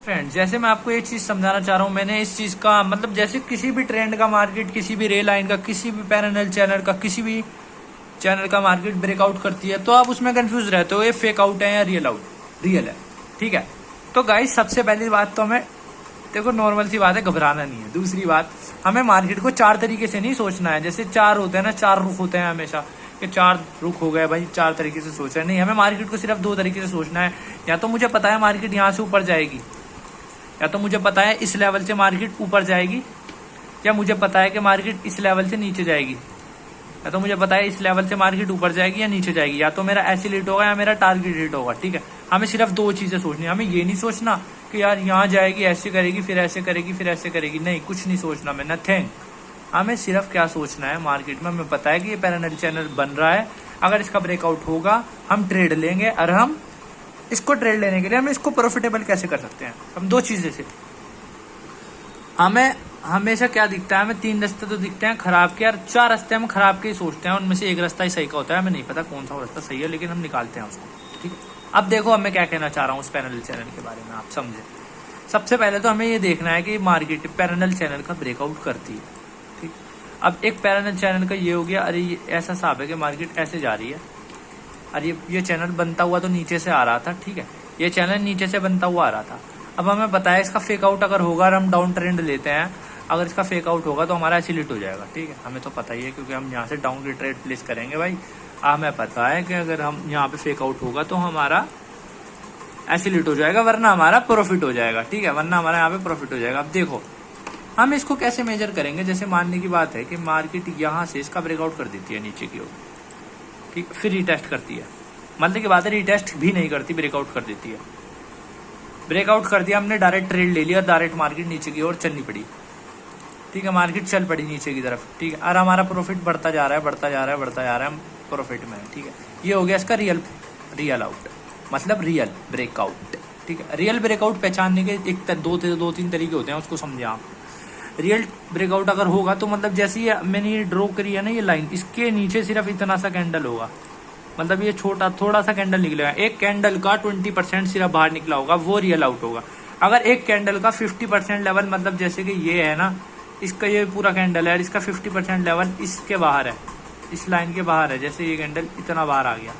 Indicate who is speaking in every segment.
Speaker 1: Friend, जैसे मैं आपको एक चीज समझाना चाह रहा हूँ, मैंने इस चीज का मतलब जैसे किसी भी ट्रेंड का मार्केट, किसी भी रेल लाइन का, किसी भी पैरेलल चैनल का, किसी भी चैनल का मार्केट ब्रेकआउट करती है तो आप उसमें कंफ्यूज रहते हो ये फेक आउट है या रियल है। ठीक है, तो गाइस सबसे पहली बात तो हमें देखो, नॉर्मल सी बात है, घबराना नहीं है। दूसरी बात, हमें मार्केट को चार तरीके से नहीं सोचना है। जैसे चार होते हैं ना, चार रुख होते हैं हमेशा, कि चार रुख हो गए भाई, चार तरीके से सोच रहे हैं। नहीं, हमें मार्केट को सिर्फ दो तरीके से सोचना है। या तो मुझे पता है मार्केट यहाँ से ऊपर जाएगी, या तो मुझे पता है इस लेवल से मार्केट ऊपर जाएगी, या मुझे पता है कि मार्केट इस लेवल से नीचे जाएगी, या तो मुझे पता है इस लेवल से मार्केट ऊपर जाएगी या नीचे जाएगी, या तो मेरा ऐसे रेट होगा या मेरा टारगेट रेट होगा। ठीक है, हमें सिर्फ दो चीजें सोचनी है। हमें ये नहीं सोचना कि यार यहाँ जाएगी, ऐसे करेगी, फिर ऐसे करेगी, फिर ऐसे करेगी। नहीं, कुछ नहीं सोचना मैं, नथिंग। हमें सिर्फ क्या सोचना है, मार्केट में हमें पता है कि ये पैरेलल चैनल बन रहा है, अगर इसका ब्रेकआउट होगा हम ट्रेड लेंगे, और हम इसको ट्रेड लेने के लिए हम इसको प्रॉफिटेबल कैसे कर सकते हैं। हम दो चीजें से, हमें हमेशा क्या दिखता है, हमें तीन रास्ते तो दिखते हैं खराब के, और चार रास्ते हम खराब के ही सोचते हैं, उनमें से एक रास्ता ही सही का होता है। हमें नहीं पता कौन सा रास्ता सही है, लेकिन हम निकालते हैं उसको। ठीक है, अब देखो मैं क्या कहना चाह रहा हूँ उस पैरेलल चैनल के बारे में, आप समझे। सबसे पहले तो हमें ये देखना है कि मार्केट पैरेलल चैनल का ब्रेकआउट करती है। ठीक, अब एक पैरेलल चैनल का ये हो गया, अरे ये ऐसा हिसाब है कि मार्केट ऐसे जा रही है, और ये चैनल बनता हुआ तो नीचे से आ रहा था। ठीक है, ये चैनल नीचे से बनता हुआ आ रहा था। अब हमें पता है इसका फेक आउट अगर होगा, और हम डाउन ट्रेंड लेते हैं, अगर इसका फेक आउट होगा तो हमारा एसिलेट हो जाएगा। ठीक है, हमें तो पता ही है, क्योंकि हम यहाँ से डाउन की ट्रेड प्लेस करेंगे भाई। हमें पता है कि अगर हम यहाँ पे फेक आउट होगा तो हमारा एसिलेट हो जाएगा, वरना हमारा प्रॉफिट हो जाएगा। ठीक है, वरना हमारा यहाँ पे प्रॉफिट हो जाएगा। अब देखो हम इसको कैसे मेजर करेंगे। जैसे मानने की बात है कि मार्केट यहाँ से इसका ब्रेकआउट कर देती है नीचे की ओर, ठीक, फिर रिटेस्ट करती है। मतलब की बात है, रिटेस्ट भी नहीं करती, ब्रेकआउट कर देती है। ब्रेकआउट कर दिया हमने, डायरेक्ट ट्रेड ले लिया, डायरेक्ट मार्केट नीचे की ओर चलनी पड़ी। ठीक है, मार्केट चल पड़ी नीचे की तरफ। ठीक है, और हमारा प्रॉफिट बढ़ता जा रहा है, बढ़ता जा रहा है, बढ़ता जा रहा है, हम प्रॉफिट में है। ठीक है, ये हो गया इसका रियल आउट, मतलब रियल ब्रेकआउट। ठीक है, रियल ब्रेकआउट पहचानने के दो तीन तरीके होते हैं, उसको समझे आप। रियल ब्रेकआउट अगर होगा तो मतलब जैसे ये मैंने ये ड्रॉ करी है ना, ये लाइन, इसके नीचे सिर्फ इतना सा कैंडल होगा, मतलब ये छोटा थोड़ा सा कैंडल निकलेगा, एक कैंडल का 20% सिर्फ बाहर निकला होगा, वो रियल आउट होगा। अगर एक कैंडल का 50% लेवल, मतलब जैसे कि ये है ना, इसका ये पूरा कैंडल है, इसका 50% लेवल इसके बाहर है, इस लाइन के बाहर है, जैसे ये कैंडल इतना बाहर आ गया,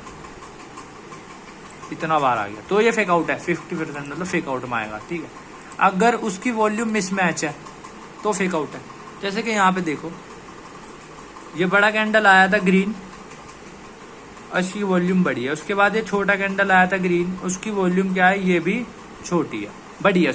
Speaker 1: इतना बाहर आ गया, तो ये फेक आउट है। 50% मतलब फेक आउट में आएगा। ठीक है, अगर उसकी वॉल्यूम मिसमैच है तो फेक आउट है। जैसे कि यहाँ पे देखो, ये बड़ा कैंडल आया था ग्रीन, उसकी वॉल्यूम बड़ी है। उसके बाद ये छोटा कैंडल आया था ग्रीन, उसकी वॉल्यूम क्या है, ये भी छोटी है, बड़ी है।